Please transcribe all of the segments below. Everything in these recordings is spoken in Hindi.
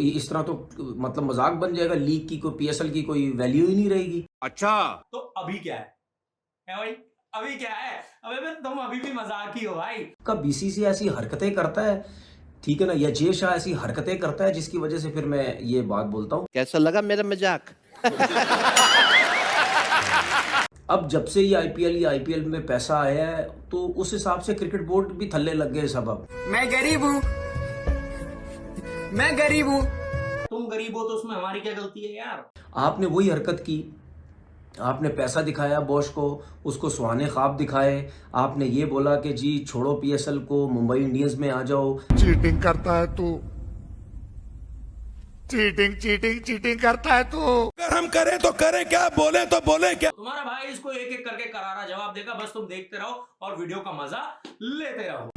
इस तरह तो मतलब मजाक बन जाएगा। लीग की कोई पीएसएल की कोई वैल्यू ही नहीं रहेगी। अच्छा तो अभी क्या है भाई? अभी क्या है? अबे बे, तुम अभी भी मजाक ही हो भाई। का बीसीसीआई ऐसी हरकतें करता है, ठीक है ना, या जे शाह ऐसी हरकतें करता है जिसकी वजह से फिर मैं ये बात बोलता हूँ। कैसा लगा मेरा मजाक? अब जब से ये आईपीएल में पैसा आया है तो उस हिसाब से क्रिकेट बोर्ड भी थल्ले लग गए सब। अब मैं गरीब हूँ, मैं गरीब हूँ। तुम गरीब हो तो उसमें हमारी क्या गलती है यार? आपने वही हरकत की, आपने पैसा दिखाया बॉश को, उसको सुहाने ख्वाब दिखाए। आपने ये बोला कि जी छोड़ो पीएसएल को, मुंबई इंडियंस में आ जाओ। चीटिंग करता है तू, चीटिंग करता है तू। अगर हम करें तो करें क्या, बोले तो बोले क्या? तुम्हारा भाई इसको एक एक करके करारा जवाब देगा, बस तुम देखते रहो और वीडियो का मजा लेते रहो।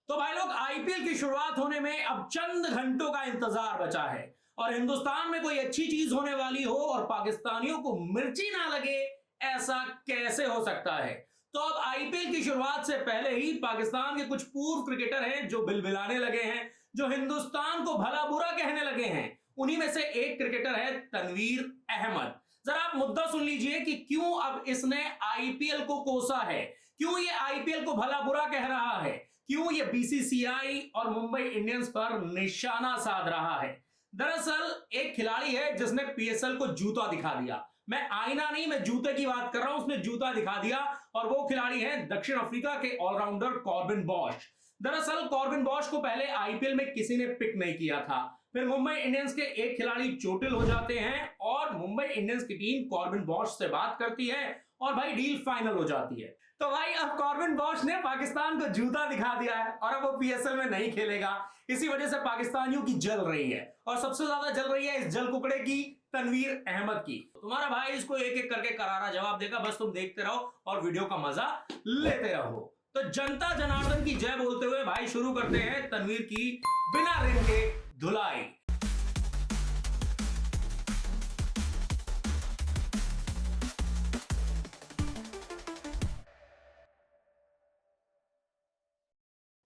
तो भाई लोग, आईपीएल की शुरुआत होने में अब चंद घंटों का इंतजार बचा है और हिंदुस्तान में कोई अच्छी चीज होने वाली हो और पाकिस्तानियों को मिर्ची ना लगे, ऐसा कैसे हो सकता है? तो अब आईपीएल की शुरुआत से पहले ही पाकिस्तान के कुछ पूर्व क्रिकेटर हैं जो बिलबिलाने लगे हैं, जो हिंदुस्तान को भला बुरा कहने लगे हैं। उन्हीं में से एक क्रिकेटर है तनवीर अहमद। जरा आप मुद्दा सुन लीजिए कि क्यों अब इसने आईपीएल को कोसा है, क्यों ये आईपीएल को भला बुरा कह रहा है, क्यों ये बीसीसीआई और मुंबई इंडियंस पर निशाना साध रहा है। दरअसल एक खिलाड़ी है जिसने पीएसएल को जूता दिखा दिया। मैं आईना नहीं, मैं जूते की बात कर रहा हूं। उसने जूता दिखा दिया और वो खिलाड़ी है दक्षिण अफ्रीका के ऑलराउंडर कॉर्बिन बॉश। दरअसल कॉर्बिन बॉश को पहले आईपीएल में किसी ने पिक नहीं किया था। फिर मुंबई इंडियंस के एक खिलाड़ी चोटिल हो जाते हैं और मुंबई इंडियंस की टीम कॉर्बिन बॉश से बात करती है और भाई डील फाइनल हो जाती है। तो भाई अब कॉर्बिन बॉश ने पाकिस्तान को जूता दिखा दिया है और अब वो पीएसएल में नहीं खेलेगा। इसी वजह से पाकिस्तानियों की जल रही है और सबसे ज्यादा जल रही है इस जल कुकड़े की, तनवीर अहमद की। तुम्हारा भाई इसको एक एक करके करारा जवाब देगा, बस तुम देखते रहो और वीडियो का मजा लेते रहो। तो जनता जनार्दन की जय बोलते हुए भाई शुरू करते हैं तनवीर की बिना रिंग के धुलाई।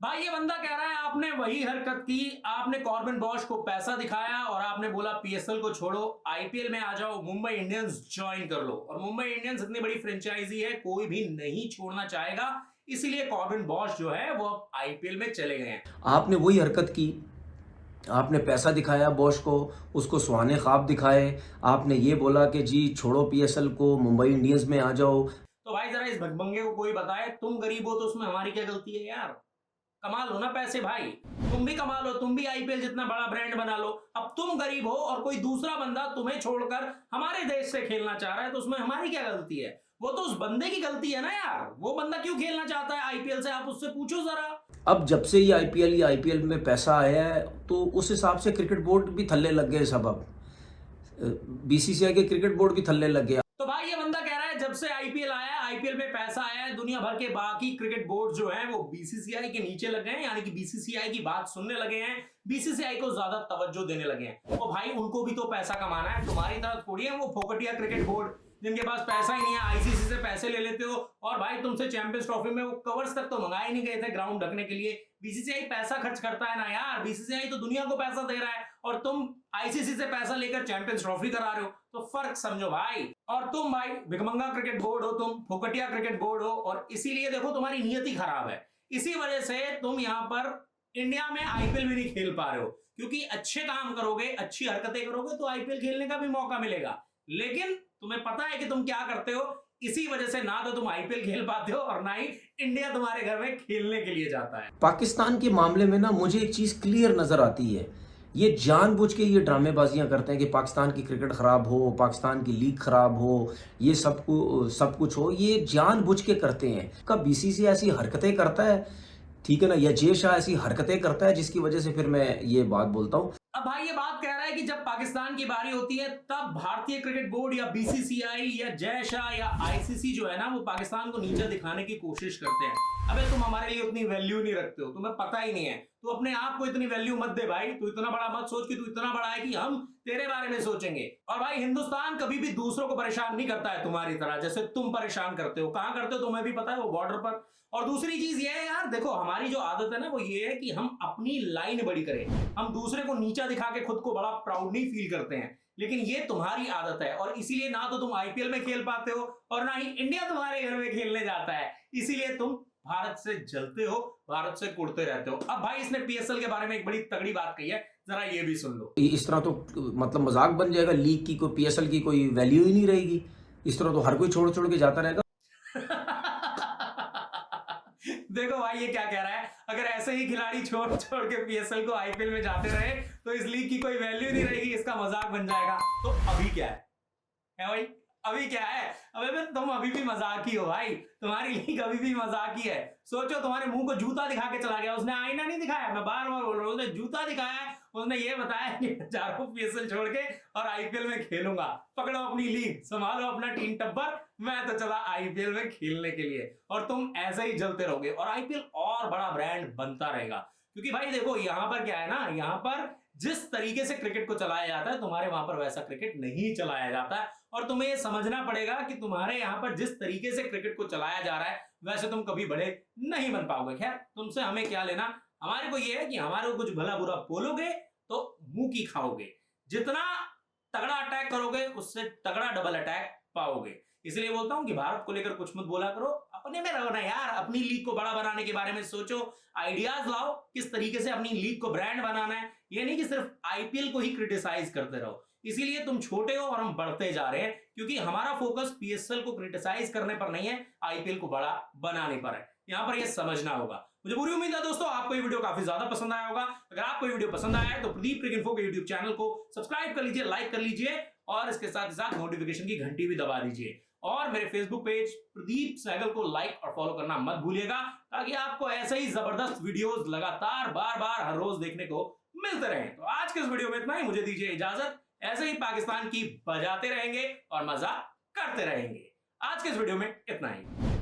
भाई ये बंदा कह रहा है आपने वही हरकत की, आपने कॉर्बिन बॉश को पैसा दिखाया और आपने बोला पीएसएल को छोड़ो, आईपीएल में आ जाओ, मुंबई इंडियंस ज्वाइन कर लो। और मुंबई इंडियंस इतनी बड़ी फ्रेंचाइजी है, कोई भी नहीं छोड़ना चाहेगा, इसीलिए कॉर्बिन बॉश जो है वो अब आईपीएल में चले गए हैं। आपने वही हरकत की, आपने पैसा दिखाया बॉश को, उसको सुहाने ख्वाब दिखाए। आपने ये बोला कि जी छोड़ो पीएसएल को, मुंबई इंडियंस में आ जाओ। तो भाई जरा इस भगभंगे को कोई बताए, तुम गरीब हो तो उसमें हमारी क्या गलती है यार? कमा लो ना पैसे भाई, तुम भी कमा लो, तुम भी आईपीएल जितना बड़ा ब्रांड बना लो। अब तुम गरीब हो और कोई दूसरा बंदा तुम्हें छोड़कर हमारे देश से खेलना चाह रहा है, तो उसमें हमारी क्या गलती है? वो तो उस बंदे की गलती है ना यार। वो बंदा क्यों खेलना चाहता है आईपीएल से, आप उससे पूछो जरा। अब जब से ये आईपीएल में पैसा आया है तो उस हिसाब से क्रिकेट बोर्ड भी थल्ले लग गए सब। अब बीसीसीआई के क्रिकेट बोर्ड भी थल्ले लग गया। तो भाई ये बंदा कह रहा है जब से आईपीएल आया है, आईपीएल में पैसा आया है, दुनिया भर के बाकी क्रिकेट बोर्ड जो हैं वो बीसीसीआई के नीचे लग गए हैं, यानी कि बीसीसीआई की बात सुनने लगे हैं, बीसीसीआई को ज्यादा तवज्जो देने लगे हैं। तो भाई उनको भी तो पैसा कमाना है, तुम्हारी तरह थोड़ी है वो फोकटिया क्रिकेट बोर्ड जिनके पास पैसा ही नहीं है। आईसीसी से पैसे ले लेते हो और भाई तुमसे चैंपियंस ट्रॉफी में वो कवर्स तक तो मंगाए नहीं गए थे ग्राउंड ढकने के लिए। बीसीसीआई पैसा खर्च करता है ना यार, बीसीसीआई तो दुनिया को पैसा दे रहा है और तुम आईसीसी से पैसा लेकर चैंपियंस ट्रॉफी करा रहे हो, तो फर्क समझो भाई। और तुम भाई भिखमंगा क्रिकेट बोर्ड हो, तुम फोकटिया क्रिकेट बोर्ड हो और इसीलिए देखो तुम्हारी नियति खराब है। इसी वजह से तुम यहाँ पर इंडिया में आईपीएल भी नहीं खेल पा रहे हो, क्योंकि अच्छे काम करोगे, अच्छी हरकतें करोगे तो आईपीएल खेलने का भी मौका मिलेगा। लेकिन तुम्हें पता है कि तुम क्या करते हो, इसी वजह से ना तो तुम आईपीएल खेल पाते हो और ना ही इंडिया तुम्हारे घर में खेलने के लिए जाता है। पाकिस्तान के मामले में ना मुझे एक चीज क्लियर नजर आती है, ये जानबूझ के ये ड्रामेबाजियां करते हैं कि पाकिस्तान की क्रिकेट खराब हो, पाकिस्तान की लीग खराब हो, ये सब कुछ हो, ये जानबूझ के करते हैं। कब बीसीसीआई ऐसी हरकतें करता है, ठीक है ना, या जे शाह ऐसी हरकतें करता है जिसकी वजह से फिर मैं ये बात बोलता हूँ। अब भाई ये बात कह रहा है है कि जब पाकिस्तान की बारी होती है तब भारतीय क्रिकेट बोर्ड या बीसीसीआई या जय शाह या आईसीसी जो है ना वो पाकिस्तान को नीचे दिखाने की कोशिश करते हैं। अबे तुम हमारे लिए उतनी वैल्यू नहीं रखते हो, तुम्हें पता ही नहीं है, तू अपने आप को इतनी वैल्यू मत दे भाई। तू इतना बड़ा मत सोच कि तू इतना बड़ा है कि हम तेरे बारे में सोचेंगे। और भाई हिंदुस्तान कभी भी दूसरों को परेशान नहीं करता है तुम्हारी तरह, जैसे तुम परेशान करते हो। कहां करते हो तुम्हें भी पता है, वो बॉर्डर पर। और दूसरी चीज ये है यार, देखो हमारी जो आदत है ना वो ये है कि हम अपनी लाइन बड़ी करें, हम दूसरे को नीचा दिखा के खुद को बड़ा प्राउड नहीं फील करते हैं। लेकिन ये तुम्हारी आदत है और इसीलिए ना तो तुम आईपीएल में खेल पाते हो और ना ही इंडिया तुम्हारे घर में खेलने जाता है। इसीलिए तुम भारत से जलते हो, भारत से कुड़ते रहते हो। अब भाई इसने पीएसएल के बारे में एक बड़ी तगड़ी बात कही है, जरा ये भी सुन लो। इस तरह तो मतलब मजाक बन जाएगा, लीग की कोई पीएसएल की कोई वैल्यू ही नहीं रहेगी। इस तरह तो हर कोई छोड़ छोड़ के जाता रहेगा। देखो भाई ये क्या कह रहा है, अगर ऐसे ही खिलाड़ी छोड़ छोड़ के पीएसएल को आईपीएल में जाते रहे तो इस लीग की कोई वैल्यू नहीं रहेगी, इसका मजाक बन जाएगा। तो अभी क्या है भाई, अभी क्या है? अबे तुम अभी भी मजाक ही हो भाई, तुम्हारी लीग अभी भी मजाक ही है। सोचो तुम्हारे मुंह को जूता दिखा के चला गया, उसने आईना नहीं दिखाया, मैं बार बार बोल रहा हूँ, उसने जूता दिखाया है। उसने ये बताया कि जा रहा हूं पीएसएल छोड़ के और आईपीएल में खेलूंगा। पकड़ो अपनी लीग, संभालो अपना टीम टब्बर, मैं तो चला आईपीएल में खेलने के लिए। और तुम ऐसे ही जलते रहोगे और आईपीएल और बड़ा ब्रांड बनता रहेगा। क्योंकि भाई देखो यहां पर क्या है ना, यहां पर जिस तरीके से क्रिकेट को चलाया जाता है तुम्हारे वहां पर वैसा क्रिकेट नहीं चलाया जाता है। और तुम्हें ये समझना पड़ेगा कि तुम्हारे यहां पर जिस तरीके से क्रिकेट को चलाया जा रहा है वैसे तुम कभी बड़े नहीं बन पाओगे। खैर तुमसे हमें क्या लेना, हमारे को ये है कि हमारे को कुछ भला बुरा बोलोगे तो मुंह की खाओगे, जितना तगड़ा अटैक करोगे उससे तगड़ा डबल अटैक पाओगे। इसलिए बोलता हूं कि भारत को लेकर कुछ मत बोला करो, अपने में रहो ना यार। अपनी लीग को बड़ा बनाने के बारे में सोचो, आइडियाज लाओ किस तरीके से अपनी लीग को ब्रांड बनाना है। ये नहीं कि सिर्फ आईपीएल को ही क्रिटिसाइज करते रहो। इसीलिए तुम छोटे हो और हम बढ़ते जा रहे हैं, क्योंकि हमारा फोकस पीएसएल को क्रिटिसाइज करने पर नहीं है, आईपीएल को बड़ा बनाने पर है। यहां पर यह समझना होगा। मुझे पूरी उम्मीद है दोस्तों आपको ये वीडियो काफी ज्यादा पसंद आया होगा। अगर आपको ये वीडियो पसंद आया है तो प्रदीप क्रिक इन्फो के यूट्यूब चैनल को सब्सक्राइब कर लीजिए, लाइक कर लीजिए और इसके साथ साथ नोटिफिकेशन की घंटी भी दबा दीजिए। और मेरे फेसबुक पेज प्रदीप सहगल को लाइक और फॉलो करना मत भूलिएगा, ताकि आपको ऐसे ही जबरदस्त वीडियोस लगातार बार बार हर रोज देखने को मिलते रहें। तो आज के इस वीडियो में इतना ही, मुझे दीजिए इजाजत। ऐसे ही पाकिस्तान की बजाते रहेंगे और मजा करते रहेंगे। आज के इस वीडियो में इतना ही।